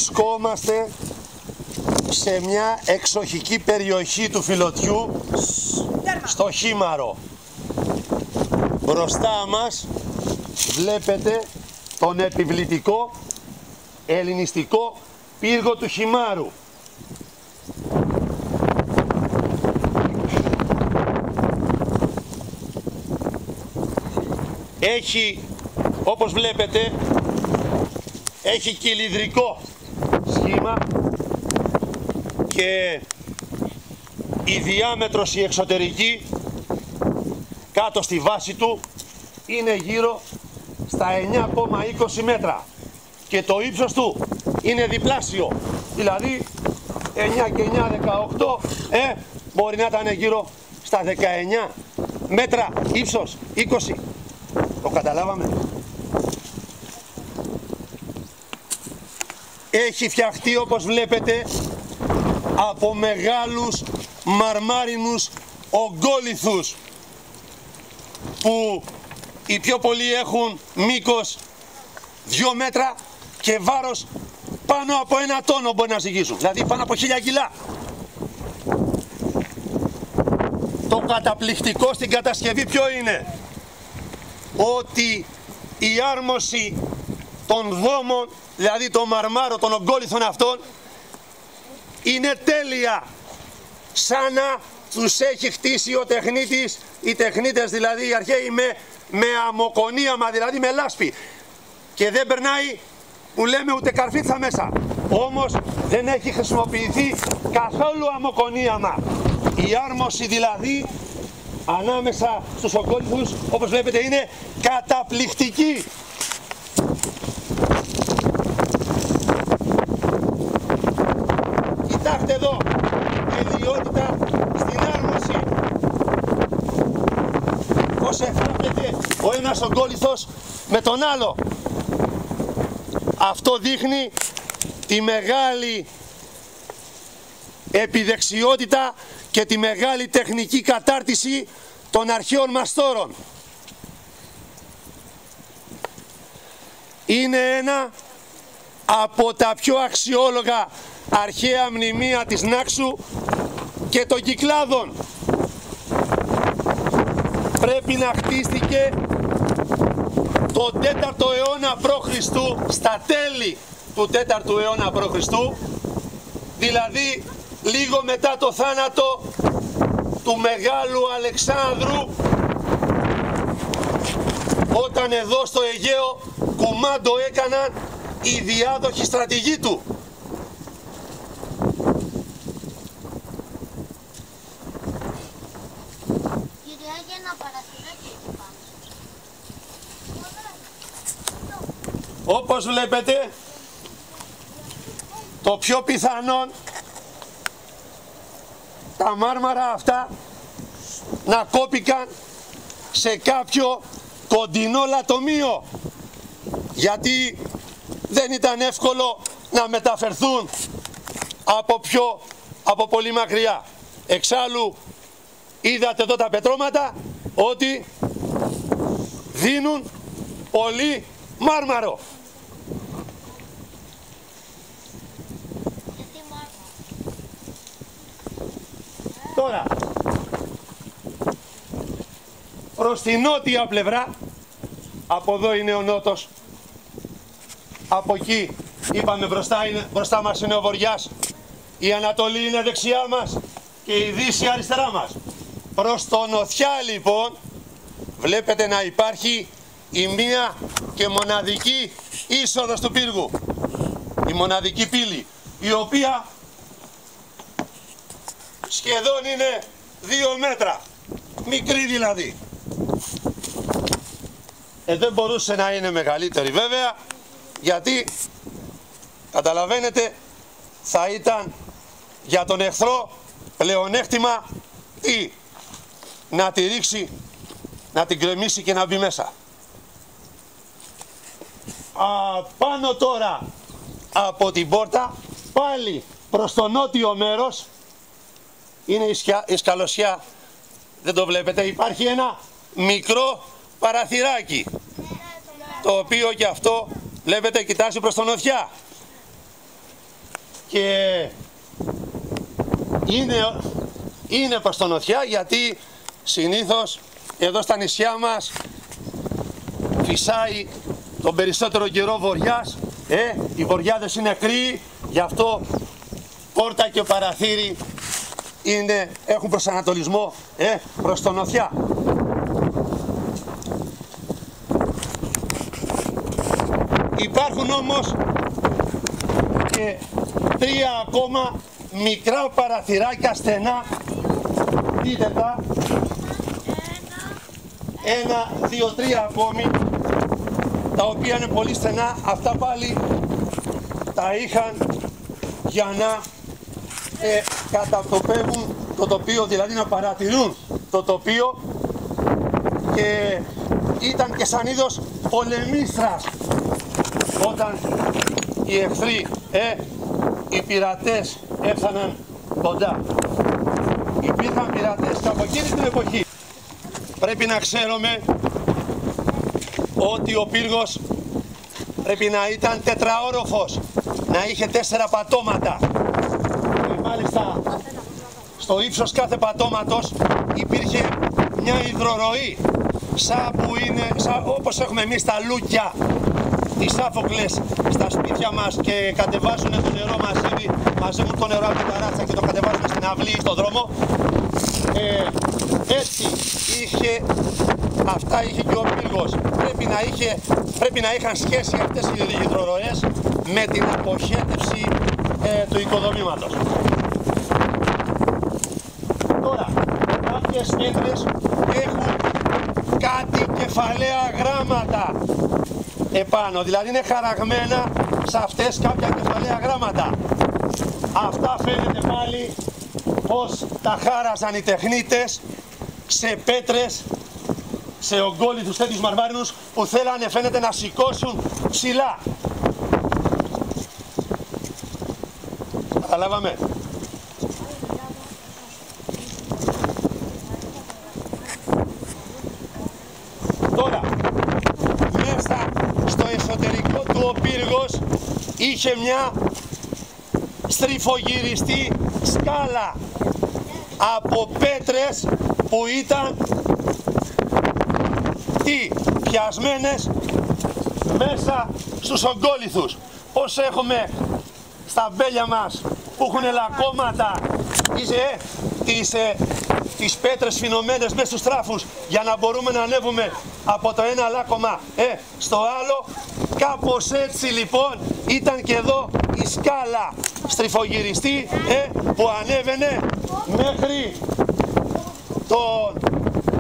Βρισκόμαστε σε μια εξοχική περιοχή του Φιλωτιού, στο Χήμαρο. Μπροστά μας βλέπετε τον επιβλητικό ελληνιστικό πύργο του Χημάρου. Έχει, όπως βλέπετε, έχει κυλινδρικό σχήμα και η διάμετρος η εξωτερική κάτω στη βάση του είναι γύρω στα 9,20 μέτρα και το ύψος του είναι διπλάσιο, δηλαδή 9 και 9, 18, μπορεί να ήταν γύρω στα 19 μέτρα ύψος, 20. Το καταλάβαμε? Έχει φτιαχτεί, όπως βλέπετε, από μεγάλους μαρμάρινους ογκόλιθους που οι πιο πολλοί έχουν μήκος 2 μέτρα και βάρος πάνω από 1 τόνο μπορεί να ζυγίσουν, δηλαδή πάνω από 1000 κιλά. Το καταπληκτικό στην κατασκευή ποιο είναι? Ότι η άρμωση των δόμων, δηλαδή το μαρμάρο των ογκόλιθων αυτών, είναι τέλεια, σαν να τους έχει χτίσει ο τεχνίτης, οι τεχνίτες δηλαδή οι αρχαίοι, με αμμοκονίαμα, δηλαδή με λάσπη, και δεν περνάει, που λέμε, ούτε καρφίτσα μέσα. Όμως δεν έχει χρησιμοποιηθεί καθόλου αμμοκονίαμα. Η άρμωση δηλαδή ανάμεσα στους ογκόλιθους, όπως βλέπετε, είναι καταπληκτική. Κοιτάξτε εδώ, τελειότητα στην άρμωση. Πώς εφράπτεται ο ένας ογκόλιθος με τον άλλο. Αυτό δείχνει τη μεγάλη επιδεξιότητα και τη μεγάλη τεχνική κατάρτιση των αρχαίων μαστόρων. Είναι ένα από τα πιο αξιόλογα αρχαία μνημεία της Νάξου και των Κυκλάδων. Πρέπει να χτίστηκε το 4ο αιώνα π.Χ., στα τέλη του 4ου αιώνα π.Χ., δηλαδή λίγο μετά το θάνατο του Μεγάλου Αλεξάνδρου, όταν εδώ στο Αιγαίο κουμάντο έκαναν οι διάδοχοι στρατηγοί του. Όπως βλέπετε, το πιο πιθανόν τα μάρμαρα αυτά να κόπηκαν σε κάποιο κοντινό λατομείο, γιατί δεν ήταν εύκολο να μεταφερθούν από πολύ μακριά. Εξάλλου είδατε εδώ τα πετρώματα ότι δίνουν πολύ μάρμαρο. Τώρα, προς την νότια πλευρά, από εδώ είναι ο νότος, από εκεί είπαμε μπροστά μας είναι ο βορειάς, η Ανατολή είναι δεξιά μας και η Δύση αριστερά μας. Προς τον Οθιά λοιπόν βλέπετε να υπάρχει η μία και μοναδική είσοδος του πύργου, η μοναδική πύλη, η οποία σχεδόν είναι 2 μέτρα, μικρή δηλαδή. Δεν μπορούσε να είναι μεγαλύτερη βέβαια, γιατί καταλαβαίνετε θα ήταν για τον εχθρό πλεονέκτημα ή να τη ρίξει, να την κρεμίσει και να μπει μέσα. Πάνω τώρα από την πόρτα, πάλι προς το νότιο μέρος, είναι η σκαλωσιά, δεν το βλέπετε, υπάρχει ένα μικρό παραθυράκι, το οποίο και αυτό βλέπετε κοιτάζει προς τον Οθιά. και είναι προς τον νοτιά, γιατί συνήθως εδώ στα νησιά μας φυσάει τον περισσότερο καιρό βοριάς. Οι βοριάδες είναι κρύοι, γι' αυτό πόρτα και παραθύρι έχουν προσανατολισμό προς τον νοτιά. Υπάρχουν όμως και 3 ακόμα μικρά παραθυράκια στενά. Δείτε τα. 1, 2, 3 ακόμη, τα οποία είναι πολύ στενά. Αυτά πάλι τα είχαν για να κατατοπεύουν το τοπίο, δηλαδή να παρατηρούν το τοπίο, και ήταν και σαν είδος πολεμίστρας όταν οι εχθροί, οι πειρατές έφταναν κοντά. Υπήρχαν πειρατές και από εκείνη την εποχή. Πρέπει να ξέρουμε ότι ο πύργος πρέπει να ήταν τετραόροφος, να είχε 4 πατώματα. Και μάλιστα στο ύψος κάθε πατώματος υπήρχε μια υδροροή, όπως έχουμε εμείς τα λούκια, τις άφοκλες στα σπίτια μας, και κατεβάζουν το νερό μαζεύουν το νερό από την ταράτσα και το κατεβάζουν στην αυλή ή στον δρόμο. Έτσι αυτά είχε και ο πύργος. Πρέπει να είχαν σχέση αυτές οι υδροροές με την αποχέτευση του οικοδομήματος. Τώρα, κάποιες πέτρες έχουν κάτι κεφαλαία γράμματα επάνω, δηλαδή είναι χαραγμένα σε αυτές κάποια κεφαλαία γράμματα. Αυτά φαίνεται πάλι πως τα χάραζαν οι τεχνίτες σε πέτρες, σε ογκόλιθους τέτοιους μαρμάρινους που θέλανε, φαίνεται, να σηκώσουν ψηλά. Καταλάβαμε. Τώρα, μέσα στο εσωτερικό του ο πύργος είχε μια στριφογυριστή σκάλα από πέτρες που ήταν πιασμένες μέσα στους ογκόλιθους. Πώς έχουμε στα μπέλια μας που έχουν λακώματα, τις πέτρες φινωμένες μέσα στους τράφους για να μπορούμε να ανέβουμε από το ένα λάκωμα στο άλλο. Κάπως έτσι λοιπόν ήταν και εδώ η σκάλα στριφογυριστή που ανέβαινε μέχρι τον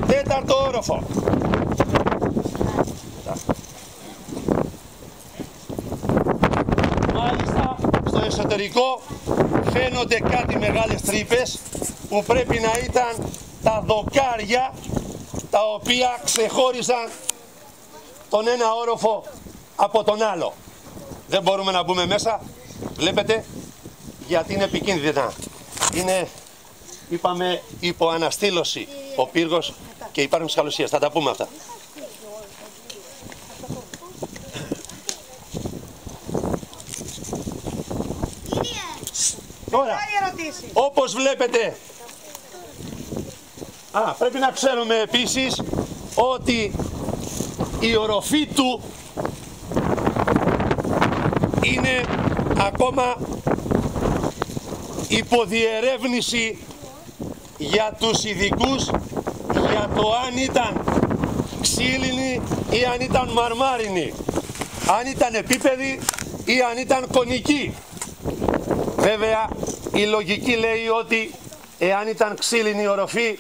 4ο όροφο. Μάλιστα στο εσωτερικό φαίνονται κάτι μεγάλες τρύπες που πρέπει να ήταν τα δοκάρια τα οποία ξεχώριζαν τον ένα όροφο από τον άλλο. Δεν μπορούμε να μπούμε μέσα, βλέπετε, γιατί είναι επικίνδυνα. Είναι, είπαμε, υπό αναστήλωση ο πύργος και υπάρχουν σχαλουσίες. Θα τα πούμε αυτά. Τώρα, όπως βλέπετε, πρέπει να ξέρουμε επίσης ότι η οροφή του είναι ακόμα υποδιερεύνηση για τους ειδικούς, για το αν ήταν ξύλινη ή αν ήταν μαρμάρινη, αν ήταν επίπεδη ή αν ήταν κονική. Βέβαια η λογική λέει ότι εάν ήταν ξύλινη η οροφή,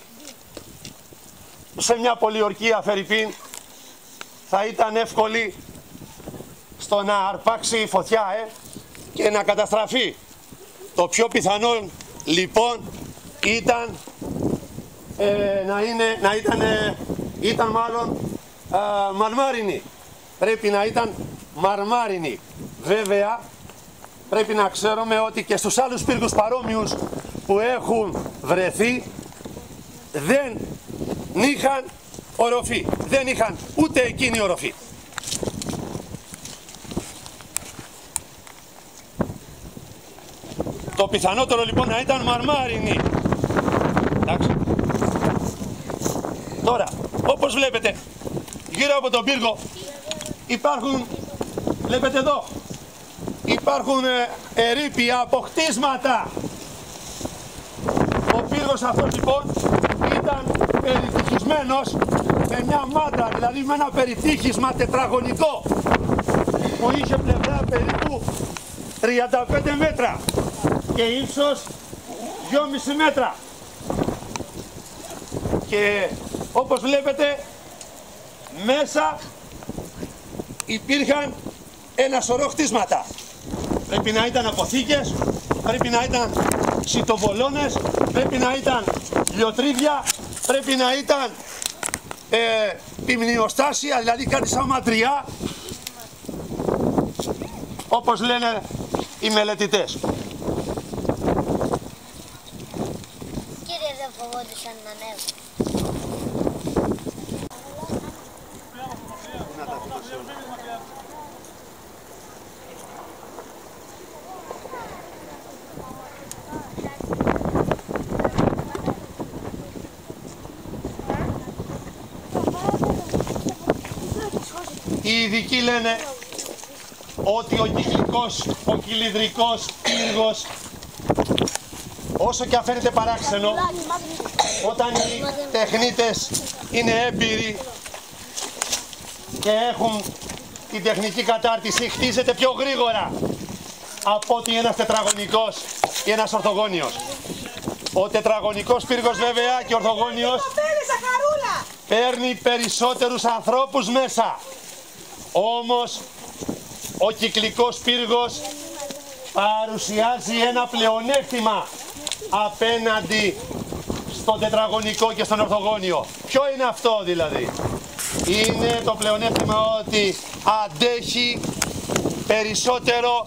σε μια πολιορκία φερρυπίν θα ήταν εύκολη στο να αρπάξει η φωτιά και να καταστραφεί. Το πιο πιθανό λοιπόν ήταν ήταν μάλλον μαρμάρινη. Πρέπει να ήταν μαρμάρινη. Βέβαια πρέπει να ξέρουμε ότι και στους άλλους πύργους παρόμοιους που έχουν βρεθεί δεν είχαν οροφή. Δεν είχαν ούτε εκείνη οροφή. Το πιθανότερο λοιπόν να ήταν μαρμάρινη. Εντάξει. Τώρα, όπως βλέπετε, γύρω από τον πύργο υπάρχουν, βλέπετε εδώ, υπάρχουν ερείπια, αποκτήσματα. Ο πύργος αυτός λοιπόν ήταν περιτυχισμένος με μια μάτρα, δηλαδή με ένα περιτύχισμα τετραγωνικό που είχε πλευρά περίπου 35 μέτρα και ύψος 2,5 μέτρα. Και όπως βλέπετε μέσα υπήρχαν ένα σωρό χτίσματα. Πρέπει να ήταν αποθήκες, πρέπει να ήταν σιτοβολώνες, πρέπει να ήταν λιοτρίδια, πρέπει να ήταν πυμνιοστάσια, δηλαδή κάτι σαν ματριά, όπως λένε οι μελετητές. Κύριε, δεν φοβόντουσαν να ανέβουν? Οι ειδικοί λένε ότι ο κυκλικός, ο κυλιδρικός πύργος, όσο και αν φαίνεται παράξενο, όταν οι τεχνίτες είναι έμπειροι και έχουν την τεχνική κατάρτιση, χτίζεται πιο γρήγορα από ότι ένας τετραγωνικός ή ένας ορθογώνιος. Ο τετραγωνικός πύργος βέβαια και ο ορθογώνιος παίρνει περισσότερους ανθρώπους μέσα. Όμως ο κυκλικός πύργος παρουσιάζει ένα πλεονέκτημα απέναντι στον τετραγωνικό και στον ορθογώνιο. Ποιο είναι αυτό δηλαδή? Είναι το πλεονέκτημα ότι αντέχει περισσότερο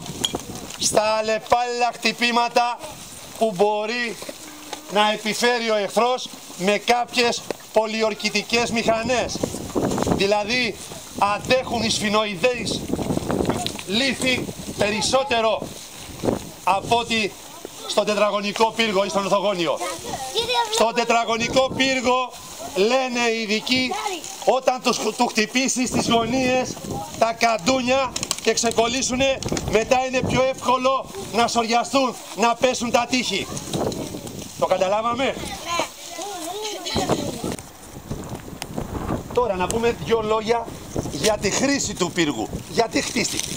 στα αλλεπάλληλα χτυπήματα που μπορεί να επιφέρει ο εχθρός με κάποιες πολιορκητικές μηχανές. Δηλαδή αντέχουν οι σφινοειδείς λίθοι περισσότερο από ότι στον τετραγωνικό πύργο ή στον ορθογώνιο. Στον τετραγωνικό πύργο λένε οι ειδικοί, όταν του χτυπήσει στις γωνίες τα καντούνια και ξεκολλήσουνε, μετά είναι πιο εύκολο να σοριαστούν, να πέσουν τα τείχη. Το καταλάβαμε? Τώρα να πούμε δύο λόγια για τη χρήση του πύργου. Γιατί χτίστηκε.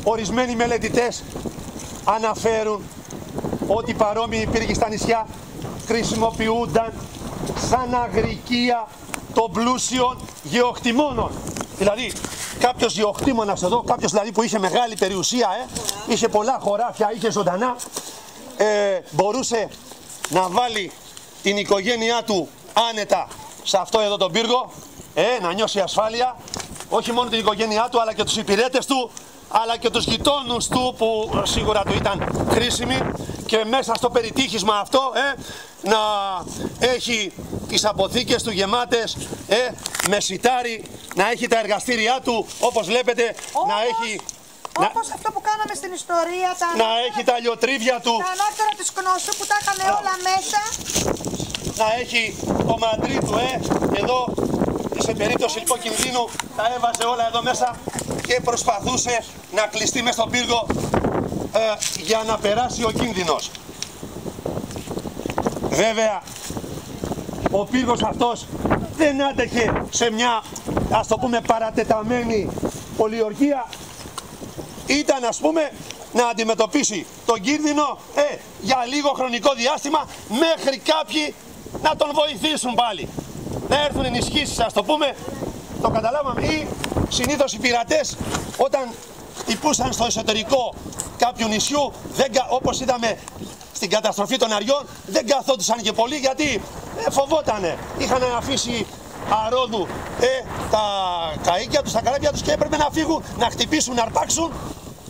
Ορισμένοι μελετητές αναφέρουν ότι παρόμοιοι πύργοι στα νησιά χρησιμοποιούνταν σαν αγρικία των πλούσιων γεωκτημόνων. Δηλαδή κάποιος γεωκτήμονας εδώ, κάποιος δηλαδή που είχε μεγάλη περιουσία, είχε πολλά χωράφια, είχε ζωντανά, μπορούσε να βάλει την οικογένειά του άνετα σε αυτό εδώ τον πύργο, να νιώσει ασφάλεια, όχι μόνο την οικογένειά του αλλά και τους υπηρέτες του, αλλά και τους γειτόνους του που σίγουρα του ήταν χρήσιμοι, και μέσα στο περιτύχισμα αυτό να έχει τις αποθήκες του γεμάτες με σιτάρι, να έχει τα εργαστήριά του, όπως βλέπετε, να έχει... Όπως αυτό που κάναμε στην ιστορία, να έχει τα λιοτρίβια του, τα ανάκτορα της Κνώσου που τα είχαν όλα μέσα. Να έχει το μαντρί του, εδώ σε περίπτωση λοιπόν κινδύνου τα έβαζε όλα εδώ μέσα και προσπαθούσε να κλειστεί μες στον πύργο για να περάσει ο κίνδυνος. Βέβαια ο πύργος αυτός δεν άντεχε σε μια, ας το πούμε, παρατεταμένη πολιορκία. Ήταν, ας πούμε, να αντιμετωπίσει τον κίνδυνο για λίγο χρονικό διάστημα, μέχρι κάποιοι να τον βοηθήσουν πάλι. Να έρθουν ενισχύσεις, ας το πούμε, το καταλάβαμε. Ή συνήθως οι πειρατές όταν χτυπούσαν στο εσωτερικό κάποιου νησιού, όπως είδαμε στην καταστροφή των Αριών, δεν καθόντουσαν και πολύ, γιατί φοβότανε. Είχαν αφήσει αρόδου τα καΐκια τους, τα καράβια τους, και έπρεπε να φύγουν, να χτυπήσουν, να αρπάξουν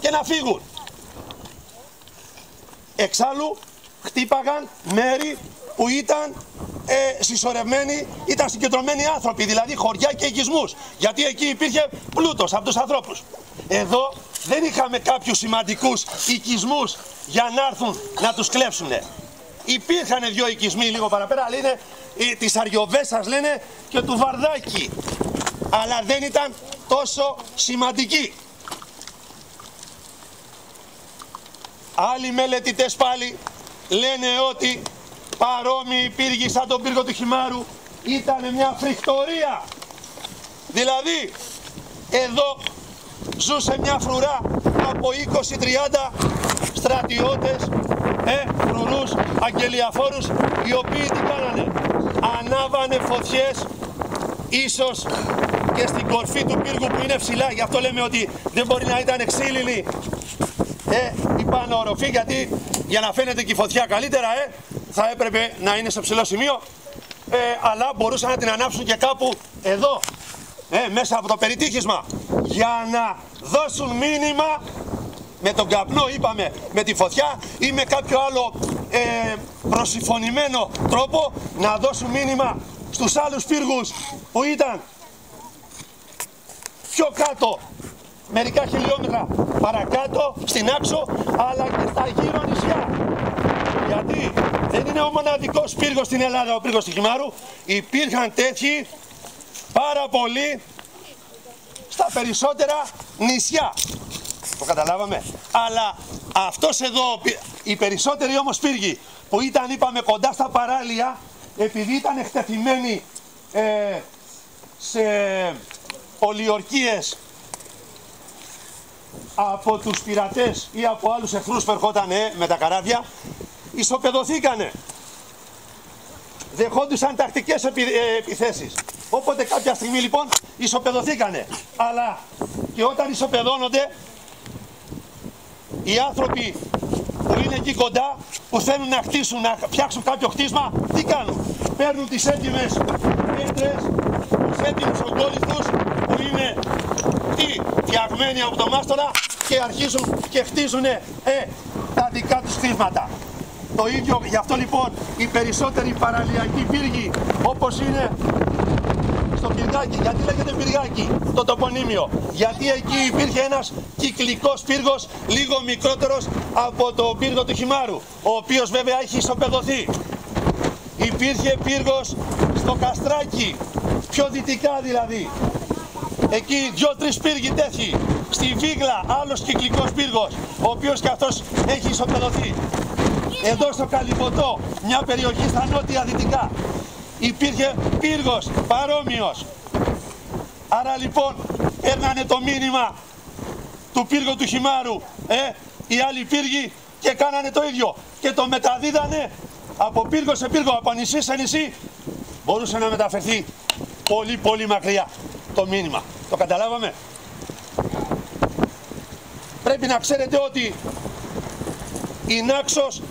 και να φύγουν. Εξάλλου χτύπαγαν μέρη που ήταν συσσωρευμένοι, ήταν συγκεντρωμένοι άνθρωποι, δηλαδή χωριά και οικισμούς, γιατί εκεί υπήρχε πλούτος από τους ανθρώπους. Εδώ δεν είχαμε κάποιους σημαντικούς οικισμούς για να έρθουν να τους κλέψουνε. Υπήρχαν δύο οικισμοί λίγο παραπέρα, αλλά είναι της Αριοβέσας λένε και του Βαρδάκη, αλλά δεν ήταν τόσο σημαντικοί. Άλλοι μελετητές πάλι λένε ότι παρόμοιοι πύργοι σαν τον πύργο του Χιμάρου ήταν μια φρικτορία. Δηλαδή εδώ ζούσε μια φρουρά από 20-30 στρατιώτες, φρουρούς, αγγελιαφόρους, οι οποίοι τι κάνανε? Ανάβανε φωτιές ίσως και στην κορφή του πύργου που είναι ψηλά, γι' αυτό λέμε ότι δεν μπορεί να ήταν ξύλινη η πάνω οροφή, γιατί για να φαίνεται και η φωτιά καλύτερα θα έπρεπε να είναι σε ψηλό σημείο, αλλά μπορούσαν να την ανάψουν και κάπου εδώ, μέσα από το περιτύχισμα, για να δώσουν μήνυμα με τον καπνό, είπαμε, με τη φωτιά ή με κάποιο άλλο προσυφωνημένο τρόπο, να δώσουν μήνυμα στους άλλους πύργους που ήταν πιο κάτω, μερικά χιλιόμετρα παρακάτω στην Άξο, αλλά και στα γύρω νησιά. Γιατί δεν είναι ο μοναδικός πύργος στην Ελλάδα ο πύργος του Χιμάρου, υπήρχαν τέτοιοι πάρα πολλοί στα περισσότερα νησιά. Το καταλάβαμε. Αλλά αυτός εδώ, οι περισσότεροι όμως πύργοι που ήταν, είπαμε, κοντά στα παράλια, επειδή ήταν εκτεθειμένοι σε πολιορκίες από τους πειρατές ή από άλλους εχθρούς που ερχόταν με τα καράβια, ισοπεδωθήκανε. Δεχόντουσαν τακτικές επιθέσεις. Όποτε κάποια στιγμή λοιπόν ισοπεδωθήκανε. Αλλά και όταν ισοπεδώνονται, οι άνθρωποι που είναι εκεί κοντά, που θέλουν να χτίσουν, να φτιάξουν κάποιο χτίσμα, τι κάνουν? Παίρνουν τις έτοιμες πέτρες, τους έτοιμους ογκόλιθους που είναι φτιαγμένοι από το μάστορα και αρχίζουν και χτίζουν τα δικά τους χτίσματα. Το ίδιο, γι' αυτό λοιπόν οι περισσότεροι παραλιακοί πύργοι, όπως είναι στο Πυργάκι, γιατί λέγεται Πυργάκι το τοπονύμιο? Γιατί εκεί υπήρχε ένας κυκλικός πύργος, λίγο μικρότερος από το πύργο του Χιμάρου, ο οποίος βέβαια έχει ισοπεδωθεί. Υπήρχε πύργος στο Καστράκι, πιο δυτικά δηλαδή. Εκεί 2-3 πύργοι τέτοιοι. Στη Βίγλα άλλος κυκλικός πύργος, ο οποίος και αυτός έχει ισοπεδωθεί. Εδώ στο Καλυμποτό, μια περιοχή στα νότια δυτικά, υπήρχε πύργος παρόμοιος. Άρα λοιπόν έρνανε το μήνυμα του πύργου του Χιμάρου οι άλλοι πύργοι και κάνανε το ίδιο και το μεταδίδανε από πύργο σε πύργο, από νησί σε νησί. Μπορούσε να μεταφερθεί πολύ πολύ μακριά το μήνυμα. Το καταλάβαμε? Πρέπει να ξέρετε ότι η Νάξος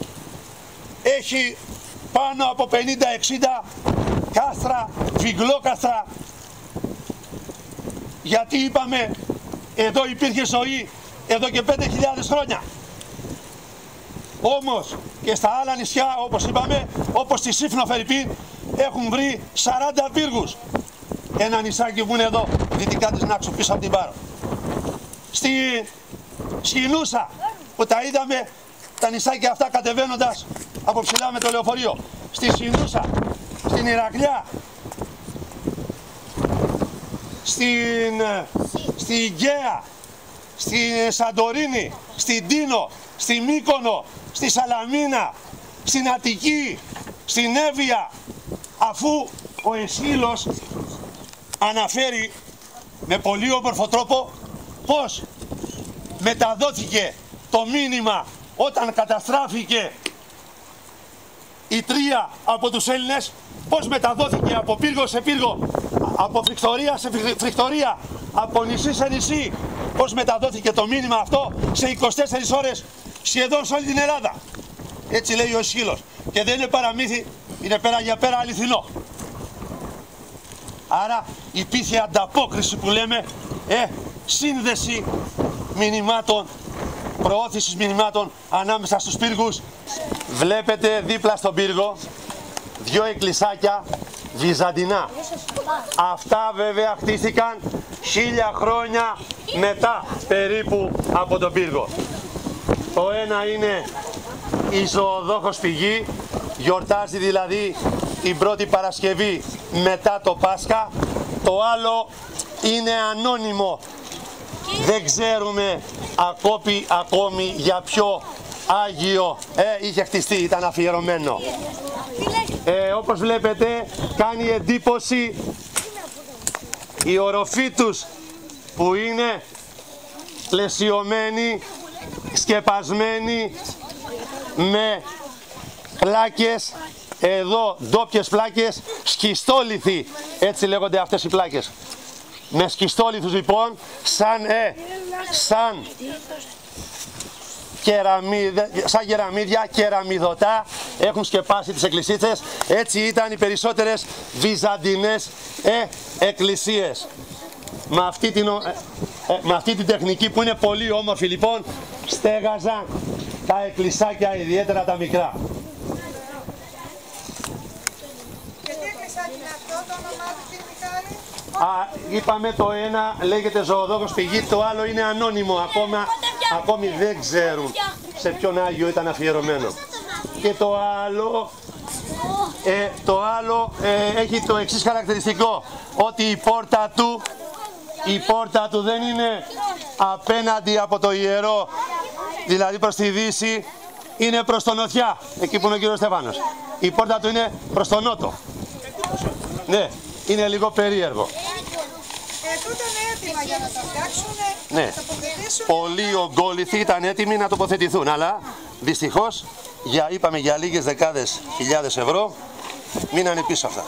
έχει πάνω από 50-60 κάστρα, φυγλόκαστρα. Γιατί είπαμε εδώ υπήρχε ζωή εδώ και 5.000 χρόνια. Όμως και στα άλλα νησιά, όπως είπαμε, όπως στη Σύφνο Φερρυπίν, έχουν βρει 40 πύργους. Ένα νησάκι που είναι εδώ δυτικά της Νάξου, πίσω από την Πάρο. Στη Σχοινούσα που τα είδαμε τα νησάκια αυτά κατεβαίνοντας από ψηλά με το λεωφορείο. Στη Σχοινούσα, στην Ηρακλιά, στην Γκαία, στη Σαντορίνη, στην Τίνο, στη Μύκονο, στη Σαλαμίνα, στην Αττική, στην Εύβοια, αφού ο Αισχύλος αναφέρει με πολύ όμορφο τρόπο πώς μεταδόθηκε το μήνυμα όταν καταστράφηκε η Τρία από τους Έλληνες, πώς μεταδόθηκε από πύργο σε πύργο, από φρικτορία σε φρικτορία, από νησί σε νησί, πώς μεταδόθηκε το μήνυμα αυτό σε 24 ώρες σχεδόν σε όλη την Ελλάδα. Έτσι λέει ο Αισχύλος. Και δεν είναι παραμύθι, είναι πέρα για πέρα αληθινό. Άρα υπήρχε ανταπόκριση που λέμε, σύνδεση μηνυμάτων, προώθησης μηνυμάτων ανάμεσα στους πύργους Βλέπετε δίπλα στον πύργο δύο εκκλησάκια βυζαντινά. Αυτά βέβαια χτίστηκαν 1000 χρόνια μετά περίπου από τον πύργο. Το ένα είναι η Ζωοδόχος πηγή, γιορτάζει δηλαδή την πρώτη Παρασκευή μετά το Πάσχα. Το άλλο είναι ανώνυμο, δεν ξέρουμε ακόμη για ποιο Άγιο είχε χτιστεί, ήταν αφιερωμένο. Όπως βλέπετε κάνει εντύπωση η οροφή τους που είναι πλαισιωμένη, σκεπασμένη με πλάκες, εδώ ντόπιες πλάκες, σχιστόλιθοι, έτσι λέγονται αυτές οι πλάκες. Με σχιστόλιθους λοιπόν, σαν κεραμίδια, κεραμιδωτά, έχουν σκεπάσει τις εκκλησίτσες. Έτσι ήταν οι περισσότερες βυζαντινές εκκλησίες. Με αυτή την τεχνική που είναι πολύ όμορφη λοιπόν, στέγαζαν τα εκκλησάκια, ιδιαίτερα τα μικρά. Και τι εκκλησάκι είναι αυτό, το όνομά του κύριε Μιχάλη? Είπαμε το ένα λέγεται Ζωοδόχος πηγή, το άλλο είναι ανώνυμο, ακόμη δεν ξέρουν σε ποιον Άγιο ήταν αφιερωμένο. Και το άλλο έχει το εξής χαρακτηριστικό, ότι η πόρτα του δεν είναι απέναντι από το ιερό, δηλαδή προς τη δύση, είναι προς τον νοτιά, εκεί που είναι ο κύριος Στέφανος. Η πόρτα του είναι προς τον νότο. Ναι, είναι λίγο περίεργο. Τούτα είναι έτοιμα για να τα φτιάξουν, ναι. να τοποθετήσουν. Πολλοί ογκόληθοι ήταν έτοιμοι να τοποθετηθούν, αλλά δυστυχώς, είπαμε για λίγες δεκάδες χιλιάδες ευρώ, μείνανε πίσω αυτά.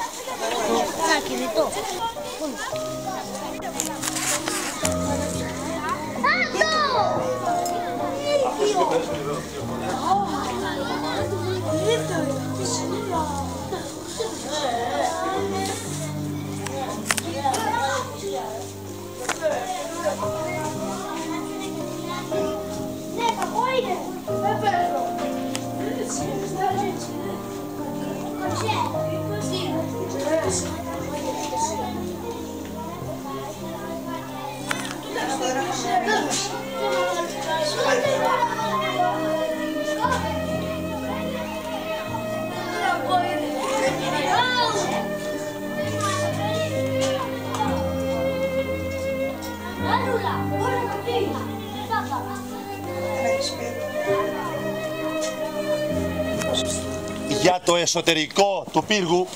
Για το εσωτερικό του πύργου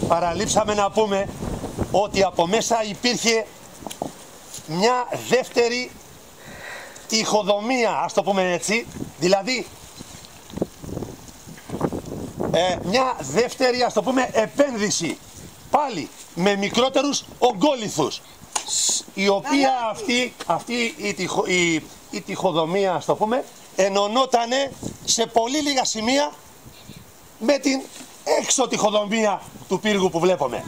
παραλείψαμε να πούμε ότι από μέσα υπήρχε μια δεύτερη τοιχοδομία, ας το πούμε έτσι, δηλαδή μια δεύτερη, ας το πούμε, επένδυση, πάλι με μικρότερους ογκόληθους, η οποία αυτή η τοιχοδομία, ας το πούμε, ενωνότανε σε πολύ λίγα σημεία με την έξω τοιχοδομία του πύργου που βλέπουμε.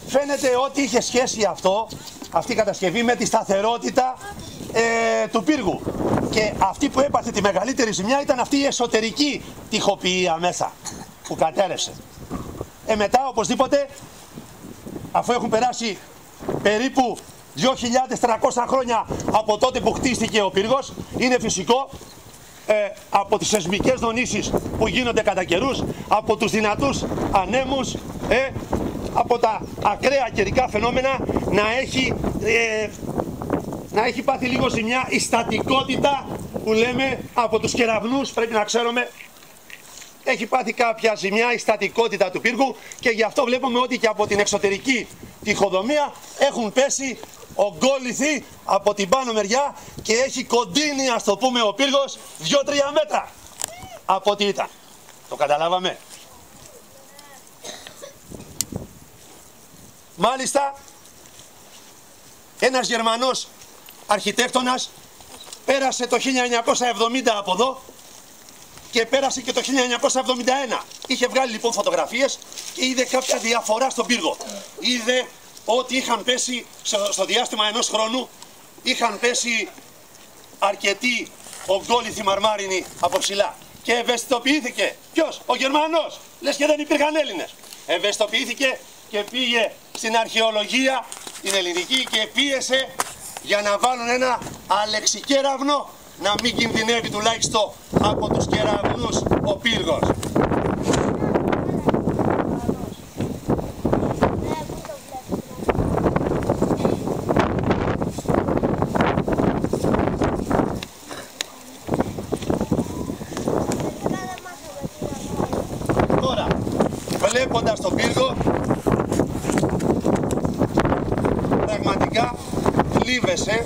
Φαίνεται ότι είχε σχέση αυτή η κατασκευή με τη σταθερότητα του πύργου. Και αυτή που έπαθε τη μεγαλύτερη ζημιά ήταν αυτή η εσωτερική τοιχοποιία μέσα που κατέρευσε. Μετά οπωσδήποτε, αφού έχουν περάσει περίπου 2.300 χρόνια από τότε που χτίστηκε ο πύργος, είναι φυσικό από τις σεισμικές δονήσεις που γίνονται κατά καιρούς, από τους δυνατούς ανέμους, από τα ακραία καιρικά φαινόμενα να έχει πάθει λίγο ζημιά η στατικότητα που λέμε από τους κεραυνούς, πρέπει να ξέρουμε, έχει πάθει κάποια ζημιά η στατικότητα του πύργου και γι' αυτό βλέπουμε ότι και από την εξωτερική τοιχοδομία έχουν πέσει ογκόληθοι από την πάνω μεριά και έχει κοντίνει, ας το πούμε, ο πύργος 2-3 μέτρα από ό,τι ήταν. Το καταλάβαμε. Μάλιστα, ένας Γερμανός αρχιτέκτονας πέρασε το 1970 από εδώ και πέρασε και το 1971. Είχε βγάλει λοιπόν φωτογραφίες και είδε κάποια διαφορά στον πύργο. Είδε ότι είχαν πέσει στο διάστημα ενός χρόνου, είχαν πέσει αρκετοί ογκόληθοι μαρμάρινοι από ψηλά. Και ευαισθητοποιήθηκε. Ποιος? Ο Γερμανός. Λες και δεν υπήρχαν Έλληνες. Ευαισθητοποιήθηκε και πήγε στην αρχαιολογία την ελληνική και πίεσε για να βάλουν ένα αλεξικέραυνο να μην κινδυνεύει τουλάχιστον από τους κεραυνούς ο πύργος. Τώρα, βλέποντας τον πύργο, πραγματικά θλίβεσαι,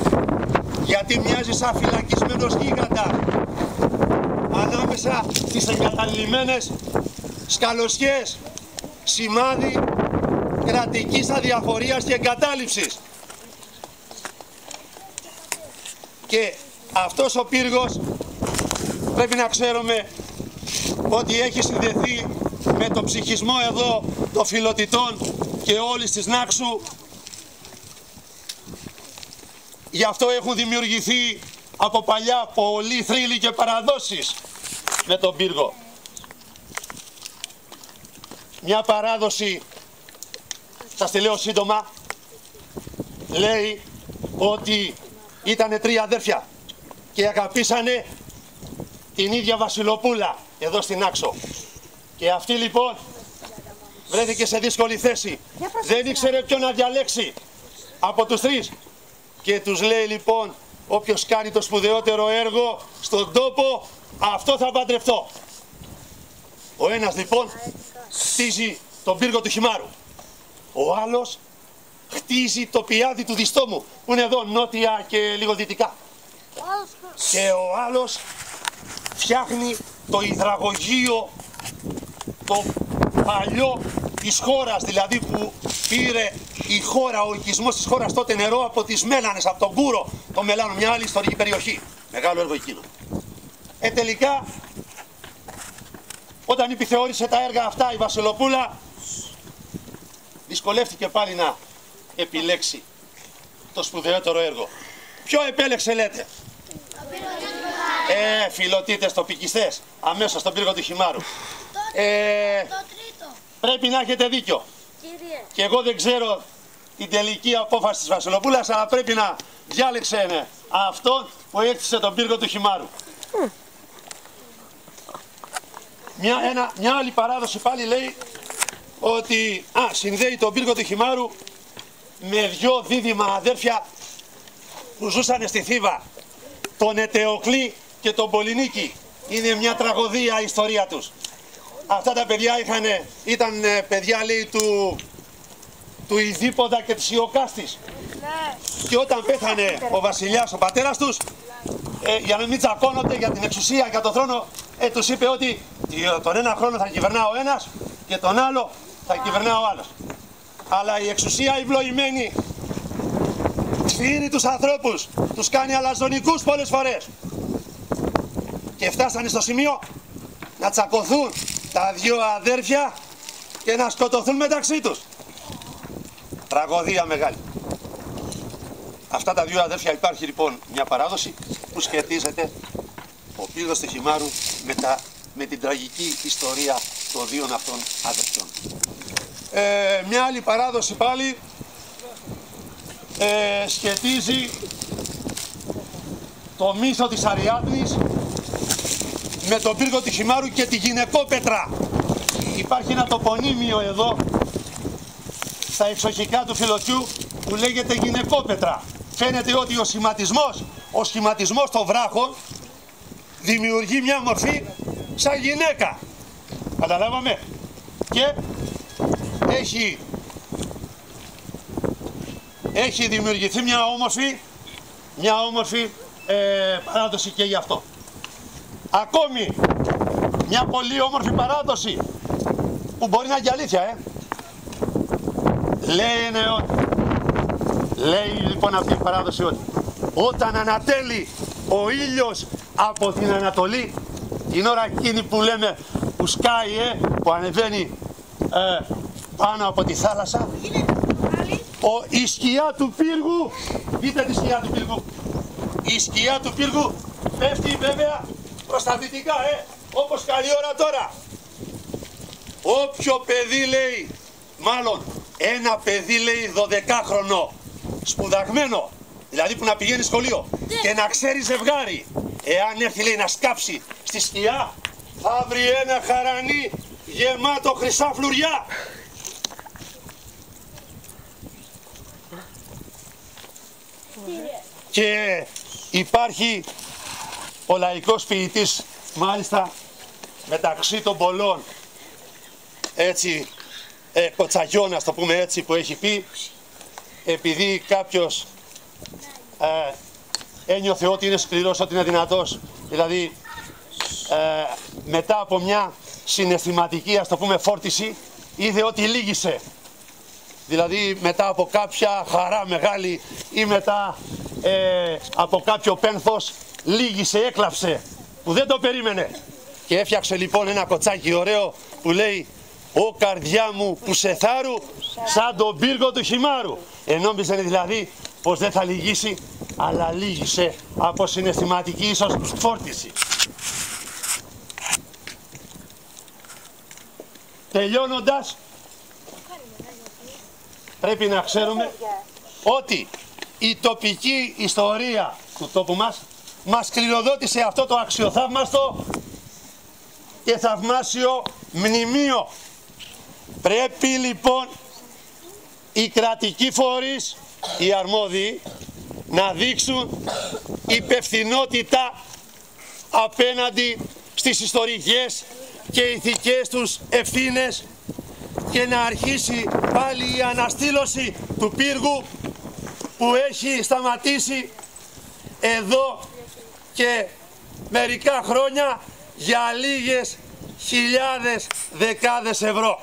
γιατί μοιάζει σαν φυλακισμένος γίγαντας ανάμεσα στις εγκαταλειμμένες σκαλωσιές, σημάδι κρατικής αδιαφορίας και εγκατάλειψης. Και αυτός ο πύργος πρέπει να ξέρουμε ότι έχει συνδεθεί με το ψυχισμό εδώ των φιλοτιτών και όλης της Νάξου. Γι' αυτό έχουν δημιουργηθεί από παλιά πολλοί θρύλοι και παραδόσεις με τον πύργο. Μια παράδοση, σας τη λέω σύντομα, λέει ότι ήτανε 3 αδέρφια και αγαπήσανε την ίδια Βασιλοπούλα εδώ στην Άξο. Και αυτή λοιπόν βρέθηκε σε δύσκολη θέση. Δεν ήξερε ποιον να διαλέξει από τους 3. Και τους λέει λοιπόν, όποιος κάνει το σπουδαιότερο έργο στον τόπο, αυτό θα παντρευτώ. Ο ένας λοιπόν χτίζει τον πύργο του Χιμάρου. Ο άλλος χτίζει το πιάδι του Διστόμου, που είναι εδώ νότια και λίγο δυτικά. Και ο άλλος φτιάχνει το υδραγωγείο, το παλιό της χώρας, δηλαδή που πήρε η χώρα, ο οικισμός της χώρας τότε νερό από τις Μέλανες, από τον Κούρο, το Μελάνο, μια άλλη ιστορική περιοχή. Μεγάλο έργο εκείνο. Τελικά, όταν επιθεώρησε τα έργα αυτά η Βασιλοπούλα, δυσκολεύτηκε πάλι να επιλέξει το σπουδαιότερο έργο. Ποιο επέλεξε λέτε? Φιλοτίτες, τοπικιστές, αμέσως στον πύργο του Χιμάρου. Το τρίτο. Πρέπει να έχετε δίκιο. Κύριε. Και εγώ δεν ξέρω την τελική απόφαση της Βασιλοπούλας, αλλά πρέπει να διάλεξε αυτόν που έκτισε τον πύργο του Χιμάρου. Μια άλλη παράδοση πάλι λέει ότι συνδέει τον πύργο του Χιμάρου με 2 δίδυμα αδέρφια που ζούσαν στη Θήβα, τον Ετεοκλή και τον Πολυνίκη. Είναι μια τραγωδία η ιστορία τους. Αυτά τα παιδιά ήταν παιδιά λέει του Ιδίποδα και της Ιωκάστης. Και όταν πέθανε ο βασιλιάς, ο πατέρας τους, για να μην τσακώνονται για την εξουσία, για τον θρόνο, τους είπε ότι τον ένα χρόνο θα κυβερνά ο ένας και τον άλλο θα κυβερνά ο άλλος. Αλλά η εξουσία ευλογημένη σφύρει τους ανθρώπους, τους κάνει αλαζονικούς πολλές φορές. Και φτάσανε στο σημείο να τσακωθούν τα 2 αδέρφια και να σκοτωθούν μεταξύ τους. Τραγωδία μεγάλη. Αυτά τα 2 αδέρφια, υπάρχει λοιπόν μια παράδοση που σχετίζεται ο πύργος του Χιμάρου με την τραγική ιστορία των 2 αυτών αδερφιών. Μια άλλη παράδοση πάλι σχετίζει το μύθο της Αριάδνης με τον πύργο του Χιμάρου και τη γυναικόπετρα. Υπάρχει ένα τοπονύμιο εδώ στα εξοχικά του Φιλοτιού που λέγεται γυναικόπετρα. Φαίνεται ότι ο σχηματισμός των βράχων δημιουργεί μια μορφή σαν γυναίκα. Καταλάβαμε? Και έχει δημιουργηθεί μια όμορφη παράδοση και γι' αυτό. Ακόμη μια πολύ όμορφη παράδοση που μπορεί να είναι και αλήθεια, λέει λοιπόν αυτή η παράδοση ότι όταν ανατέλει ο ήλιος από την Ανατολή, την ώρα εκείνη που λέμε που σκάει, που ανεβαίνει πάνω από τη θάλασσα, η σκιά του πύργου, δείτε τη σκιά του πύργου, η σκιά του πύργου πέφτει βέβαια προς τα δυτικά, όπως καλή ώρα τώρα, όποιο παιδί λέει, μάλλον ένα παιδί λέει 12χρονο, σπουδαγμένο, δηλαδή που να πηγαίνει σχολείο και να ξέρει ζευγάρι, εάν έρθει λέει να σκάψει στη σκιά, θα βρει ένα χαρανί γεμάτο χρυσά φλουριά. Και υπάρχει ο λαϊκός ποιητής, μάλιστα μεταξύ των πολλών έτσι κοτσαγιών, ας το πούμε έτσι, που έχει πει, επειδή κάποιος ένιωθε ότι είναι σκληρός, ότι είναι δυνατός, δηλαδή μετά από μια συναισθηματική, ας το πούμε, φόρτιση, είδε ότι λύγησε. Δηλαδή μετά από κάποια χαρά μεγάλη ή μετά από κάποιο πένθος, λύγησε, έκλαψε, που δεν το περίμενε. Και έφτιαξε λοιπόν ένα κοτσάκι ωραίο που λέει «Ω καρδιά μου που σε θάρου σαν τον πύργο του χυμάρου». Νόμιζε δηλαδή πως δεν θα λυγίσει, αλλά λύγησε από συναισθηματική ίσως φόρτιση. Τελειώνοντας, πρέπει να ξέρουμε ότι η τοπική ιστορία του τόπου μας κληροδότησε αυτό το αξιοθαύμαστο και θαυμάσιο μνημείο. Πρέπει λοιπόν οι κρατικοί φορείς, οι αρμόδιοι, να δείξουν υπευθυνότητα απέναντι στις ιστορικές και ηθικές τους ευθύνες και να αρχίσει πάλι η αναστήλωση του πύργου που έχει σταματήσει εδώ και μερικά χρόνια για λίγες χιλιάδες, δεκάδες ευρώ.